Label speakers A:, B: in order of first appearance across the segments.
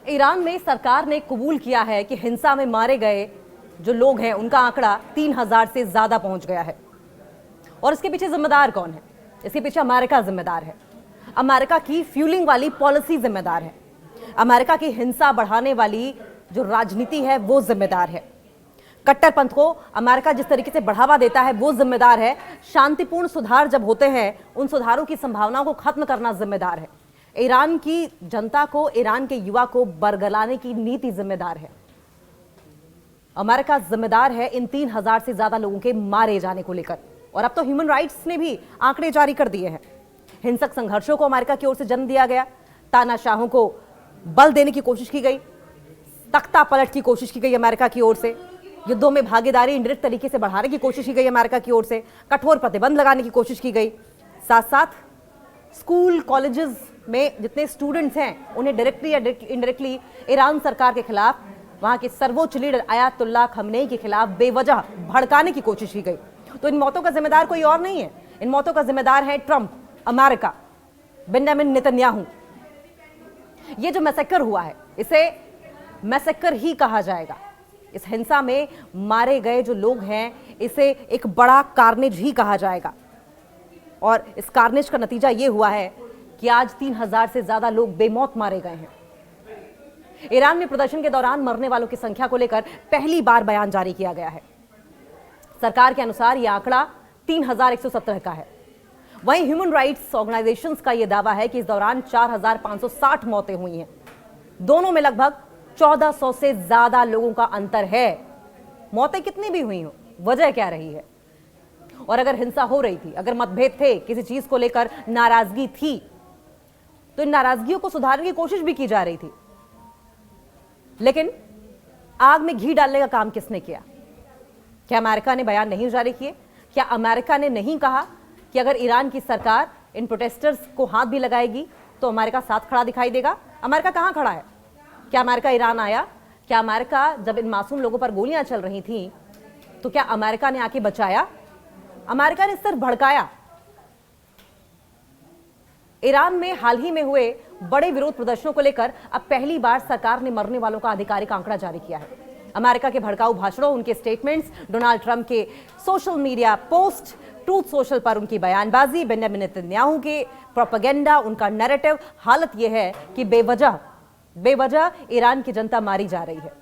A: Iran में सरकार ने कबूल किया है कि हिंसा में मारे गए जो लोग हैं उनका आंकड़ा 3000 से ज्यादा पहुंच गया है। और इसके पीछे जिम्मेदार कौन है? इसके पीछे अमेरिका जिम्मेदार है। अमेरिका की फ्यूलिंग वाली पॉलिसी जिम्मेदार है। अमेरिका की हिंसा बढ़ाने वाली जो राजनीति है वो जिम्मेदार है। कट्टरपंथ को अमेरिका जिस तरीके से बढ़ावा देता है वो जिम्मेदार है। शांतिपूर्ण सुधार जब होते हैं उन सुधारों की संभावनाओं को खत्म करना जिम्मेदार है। ईरान की जनता को, ईरान के युवा को बरगलाने की नीति जिम्मेदार है। अमेरिका जिम्मेदार है इन 3000 से ज्यादा लोगों के मारे जाने को लेकर। और अब तो ह्यूमन राइट्स ने भी आंकड़े जारी कर दिए हैं। हिंसक संघर्षों को अमेरिका की ओर से जन्म दिया गया, तानाशाहों को बल देने की कोशिश की गई, तख्ता पलट की कोशिश की गई अमेरिका की ओर से, युद्धों में भागीदारी इंडायरेक्ट तरीके से बढ़ाने की कोशिश की गई अमेरिका की ओर से, कठोर प्रतिबंध लगाने की कोशिश की गई। साथ साथ स्कूल कॉलेजेस में जितने स्टूडेंट्स हैं उन्हें डायरेक्टली या इनडायरेक्टली ईरान सरकार के खिलाफ, वहां के सर्वोच्च लीडर आयतुल्लाह खमनेई के खिलाफ बेवजह भड़काने की कोशिश की गई। तो इन मौतों का जिम्मेदार कोई और नहीं है, इन मौतों का जिम्मेदार है ट्रंप, अमेरिका, बेंजामिन नेतन्याहू। ये जो मैसेकर हुआ है इसे मैसेकर ही कहा जाएगा। इस हिंसा में मारे गए जो लोग हैं इसे एक बड़ा कार्नेज ही कहा जाएगा। और इस कार्नेज का नतीजा ये हुआ है कि आज 3000 से ज्यादा लोग बेमौत मारे गए हैं। ईरान में प्रदर्शन के दौरान मरने वालों की संख्या को लेकर पहली बार बयान जारी किया गया है। सरकार के अनुसार यह आंकड़ा 3117 का है। वहीं ह्यूमन राइट्स ऑर्गेनाइजेशंस का यह दावा है कि इस दौरान 4560 मौतें हुई हैं। दोनों में लगभग 1400 से ज्यादा लोगों का अंतर है। मौतें कितनी भी हुई हो, वजह क्या रही है? और अगर हिंसा हो रही थी, अगर मतभेद थे, किसी चीज को लेकर नाराजगी थी, तो इन नाराजगियों को सुधारने की कोशिश भी की जा रही थी। लेकिन आग में घी डालने का काम किसने किया? क्या अमेरिका ने बयान नहीं जारी किए? क्या अमेरिका ने नहीं कहा कि अगर ईरान की सरकार इन प्रोटेस्टर्स को हाथ भी लगाएगी तो अमेरिका साथ खड़ा दिखाई देगा? अमेरिका कहां खड़ा है? क्या अमेरिका ईरान आया? क्या अमेरिका जब इन मासूम लोगों पर गोलियां चल रही थी तो क्या अमेरिका ने आके बचाया? अमेरिका ने सिर्फ भड़काया। ईरान में हाल ही में हुए बड़े विरोध प्रदर्शनों को लेकर अब पहली बार सरकार ने मरने वालों का आधिकारिक आंकड़ा जारी किया है। अमेरिका के भड़काऊ भाषणों, उनके स्टेटमेंट्स, डोनाल्ड ट्रंप के social media post, truth social पर उनकी बयानबाजी, बेंजामिन नेतन्याहू के प्रोपेगेंडा, उनका नैरेटिव, हालत यह है कि बेवजह ईरान की जनता मारी जा रही है।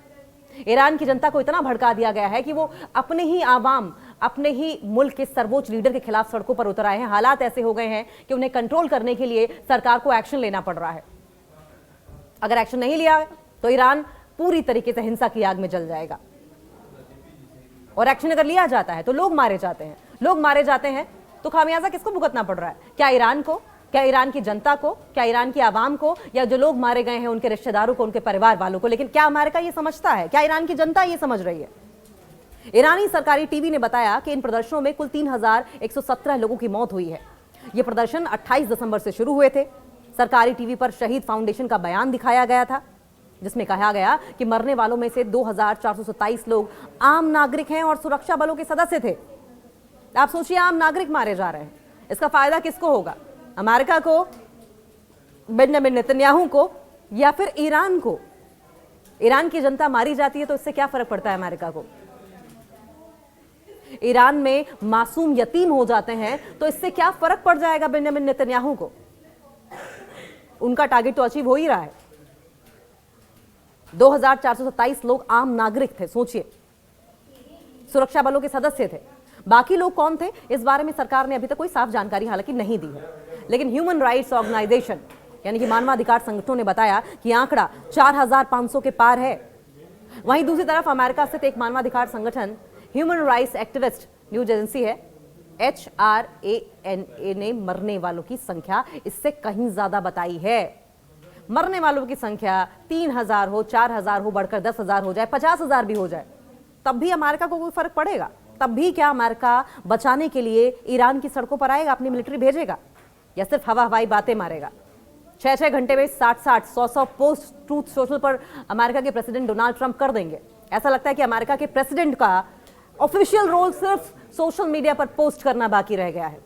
A: ईरान की जनता को इतना भड़का दिया गया है कि वो अपने ही आवाम, अपने ही मुल्क के सर्वोच्च लीडर के खिलाफ सड़कों पर उतर आए हैं। हालात ऐसे हो गए हैं कि उन्हें कंट्रोल करने के लिए सरकार को एक्शन लेना पड़ रहा है। अगर एक्शन नहीं लिया तो ईरान पूरी तरीके से हिंसा की आग में जल जाएगा। और एक्शन अगर लिया जाता है तो लोग मारे जाते हैं। लोग मारे जाते हैं तो खामियाजा किसको भुगतना पड़ रहा है? क्या ईरान को? क्या ईरान की जनता को? क्या ईरान की आवाम को? या जो लोग मारे गए हैं उनके रिश्तेदारों को, उनके परिवार वालों को? लेकिन क्या अमेरिका ये समझता है? क्या ईरान की जनता ये समझ रही है? ईरानी सरकारी टीवी ने बताया कि इन प्रदर्शनों में कुल 3117 लोगों की मौत हुई है। ये प्रदर्शन 28 दिसंबर से शुरू हुए थे। सरकारी टीवी पर शहीद फाउंडेशन का बयान दिखाया गया था जिसमें कहा गया कि मरने वालों में से 2427 लोग आम नागरिक हैं और सुरक्षा बलों के सदस्य थे। आप सोचिए, आम नागरिक मारे जा रहे हैं। इसका फायदा किसको होगा? अमेरिका को, बेंजामिन नेतन्याहू को, या फिर ईरान को? ईरान की जनता मारी जाती है तो इससे क्या फर्क पड़ता है अमेरिका को? ईरान में मासूम यतीम हो जाते हैं तो इससे क्या फर्क पड़ जाएगा बेंजामिन नेतन्याहू को? उनका टारगेट तो अचीव हो ही रहा है। 2427 लोग आम नागरिक थे, सोचिए, सुरक्षा बलों के सदस्य थे। बाकी लोग कौन थे इस बारे में सरकार ने अभी तक कोई साफ जानकारी हालांकि नहीं दी है। लेकिन ह्यूमन राइट्स ऑर्गेनाइजेशन यानी कि मानवाधिकार संगठनों ने बताया कि आंकड़ा 4500 के पार है। वहीं दूसरी तरफ अमेरिका स्थित एक मानवाधिकार संगठन human rights activist news agency है HRANA ने मरने वालों की संख्या इससे कहीं ज्यादा बताई है। मरने वालों की संख्या 3000 हो, 4000 हो, बढ़कर 10,000 हो जाए, 50,000 भी हो जाए, तब भी अमेरिका को कोई फर्क पड़ेगा? तब भी क्या अमेरिका बचाने के लिए ईरान की सड़कों पर आएगा, अपनी मिलिट्री भेजेगा, या सिर्फ हवाई बातें मारेगा? 6-6 घंटे में 60-60, 100-100 पोस्ट ट्रूथ सोशल पर अमेरिका के प्रेसिडेंट डोनाल्ड ट्रंप कर देंगे। ऐसा लगता है कि अमेरिका के प्रेसिडेंट का ऑफिशियल रोल सिर्फ सोशल मीडिया पर पोस्ट करना बाकी रह गया है।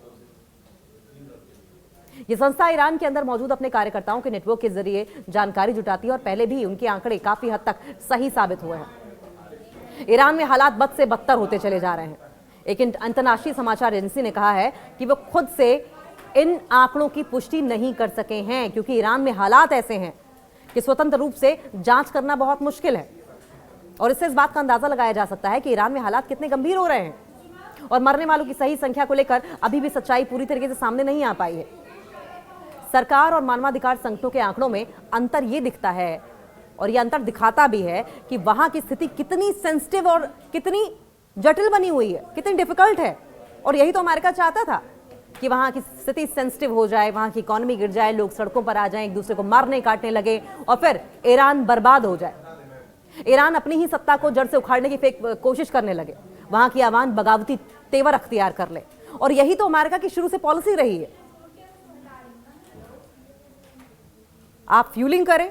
A: ये संस्था ईरान के अंदर मौजूद अपने कार्यकर्ताओं के नेटवर्क के जरिए जानकारी जुटाती है और पहले भी उनके आंकड़े काफी हद तक सही साबित हुए हैं। ईरान में हालात बद से बदतर होते चले जा रहे हैं। एक अंतर्राष्ट्रीय समाचार एजेंसी ने कहा है कि वो खुद से इन आंकड़ों की पुष्टि नहीं कर सके हैं, क्योंकि ईरान में हालात ऐसे हैं कि स्वतंत्र रूप से जांच करना बहुत मुश्किल है। और इससे इस बात का अंदाजा लगाया जा सकता है कि ईरान में हालात कितने गंभीर हो रहे हैं। और मरने वालों की सही संख्या को लेकर अभी भी सच्चाई पूरी तरीके से सामने नहीं आ पाई है। सरकार और मानवाधिकार संगठनों के आंकड़ों में अंतर ये दिखता है, और ये अंतर दिखाता भी है कि वहां की स्थिति कितनी सेंसिटिव और कितनी जटिल बनी हुई है, कितनी डिफिकल्ट है। और यही तो अमेरिका चाहता था कि वहां की स्थिति सेंसिटिव हो जाए, वहां की इकोनॉमी गिर जाए, लोग सड़कों पर आ जाएं, एक दूसरे को मारने काटने लगे और फिर ईरान बर्बाद हो जाए। ईरान अपनी ही सत्ता को जड़ से उखाड़ने की कोशिश करने लगे, वहां की आवाम बगावती तेवर अख्तियार कर ले। और यही तो अमेरिका की शुरू से पॉलिसी रही है। आप फ्यूलिंग करें,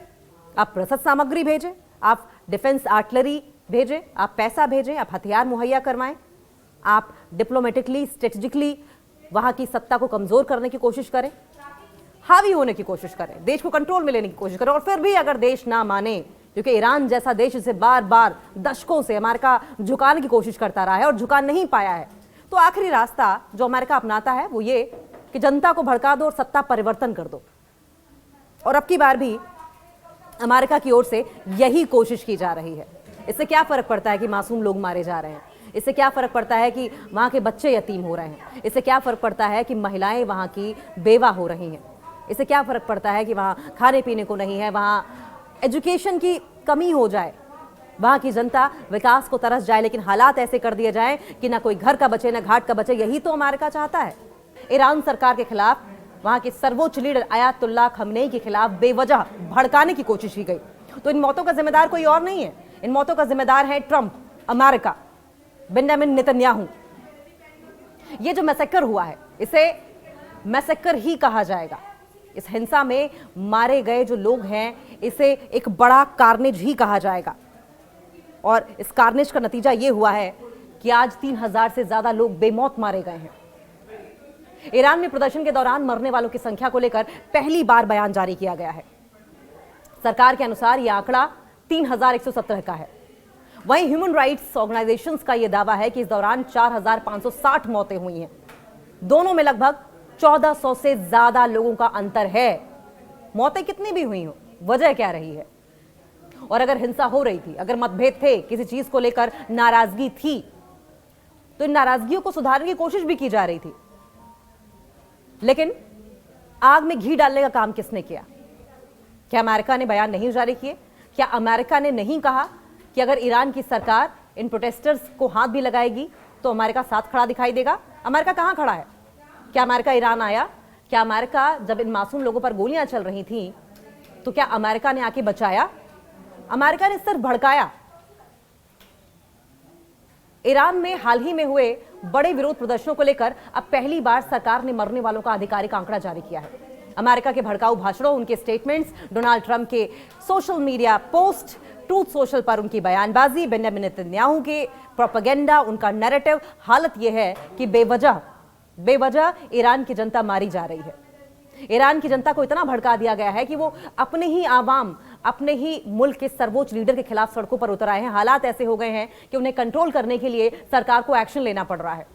A: आप रसद सामग्री भेजें, आप डिफेंस आर्टिलरी भेजें, आप पैसा भेजें, आप हथियार मुहैया करवाएं, आप डिप्लोमेटिकली स्ट्रेटेजिकली वहां की सत्ता को कमजोर करने की कोशिश करें, हावी होने की कोशिश करें, देश को कंट्रोल में लेने की कोशिश करें। और फिर भी अगर देश ना माने, क्योंकि ईरान जैसा देश इसे बार बार दशकों से अमेरिका झुकाने की कोशिश करता रहा है और झुका नहीं पाया है, तो आखिरी रास्ता जो अमेरिका अपनाता है वो ये कि जनता को भड़का दो और सत्ता परिवर्तन कर दो। और अब की बार भी अमेरिका की ओर से यही कोशिश की जा रही है। इससे क्या फर्क पड़ता है कि मासूम लोग मारे जा रहे हैं? इससे क्या फर्क पड़ता है कि वहां के बच्चे यतीम हो रहे हैं? इससे क्या फर्क पड़ता है कि महिलाएं वहां की बेवा हो रही हैं? इससे क्या फर्क पड़ता है कि वहां खाने पीने को नहीं है, वहां एजुकेशन की कमी हो जाए, वहां की जनता विकास को तरस जाए, लेकिन हालात ऐसे कर दिए जाएं कि ना कोई घर का बचे ना घाट का बचे। यही तो अमेरिका चाहता है। ईरान सरकार के खिलाफ वहां के सर्वोच्च लीडर आयतुल्लाह खमनेई के खिलाफ बेवजह भड़काने की कोशिश की गई। तो इन मौतों का जिम्मेदार कोई और नहीं है, इन मौतों का जिम्मेदार है ट्रंप, अमेरिका, बेंजामिन नेतन्याहू। ये जो मैसेकर हुआ है इसे मैसेकर ही कहा जाएगा। इस हिंसा में मारे गए जो लोग हैं इसे एक बड़ा कार्नेज ही कहा जाएगा। और इस कार्नेज का नतीजा ये हुआ है कि आज 3000 से ज्यादा लोग बेमौत मारे गए हैं। ईरान में प्रदर्शन के दौरान मरने वालों की संख्या को लेकर पहली बार बयान जारी किया गया है। सरकार के अनुसार यह आंकड़ा 3117 का है। वहीं ह्यूमन राइट्स ऑर्गेनाइजेशंस का यह दावा है कि इस दौरान 4560 मौतें हुई हैं। दोनों में लगभग 1400 से ज्यादा लोगों का अंतर है। मौतें कितनी भी हुई हो, वजह क्या रही है? और अगर हिंसा हो रही थी, अगर मतभेद थे, किसी चीज को लेकर नाराजगी थी, तो इन नाराजगियों को सुधारने की कोशिश भी की जा रही थी। लेकिन आग में घी डालने का काम किसने किया? क्या अमेरिका ने बयान नहीं जारी किए? क्या अमेरिका ने नहीं कहा कि अगर ईरान की सरकार इन प्रोटेस्टर्स को हाथ भी लगाएगी तो अमेरिका साथ खड़ा दिखाई देगा? अमेरिका कहां खड़ा है? क्या अमेरिका ईरान आया? क्या अमेरिका जब इन मासूम लोगों पर गोलियां चल रही थी तो क्या अमेरिका ने आके बचाया? अमेरिका ने सिर्फ भड़काया। ईरान में हाल ही में हुए बड़े विरोध प्रदर्शनों को लेकर अब पहली बार सरकार ने मरने वालों का आधिकारिक आंकड़ा जारी किया है। अमेरिका के भड़काऊ भाषणों, उनके स्टेटमेंट्स, डोनाल्ड ट्रंप के social media post, truth social पर उनकी बयानबाजी, बेंजामिन नेतन्याहू के प्रोपेगेंडा, उनका नैरेटिव, हालत यह है कि बेवजह ईरान की जनता मारी जा रही है। ईरान की जनता को इतना भड़का दिया गया है कि वो अपने ही आवाम, अपने ही मुल्क के सर्वोच्च लीडर के खिलाफ सड़कों पर उतर आए हैं। हालात ऐसे हो गए हैं कि उन्हें कंट्रोल करने के लिए सरकार को एक्शन लेना पड़ रहा है।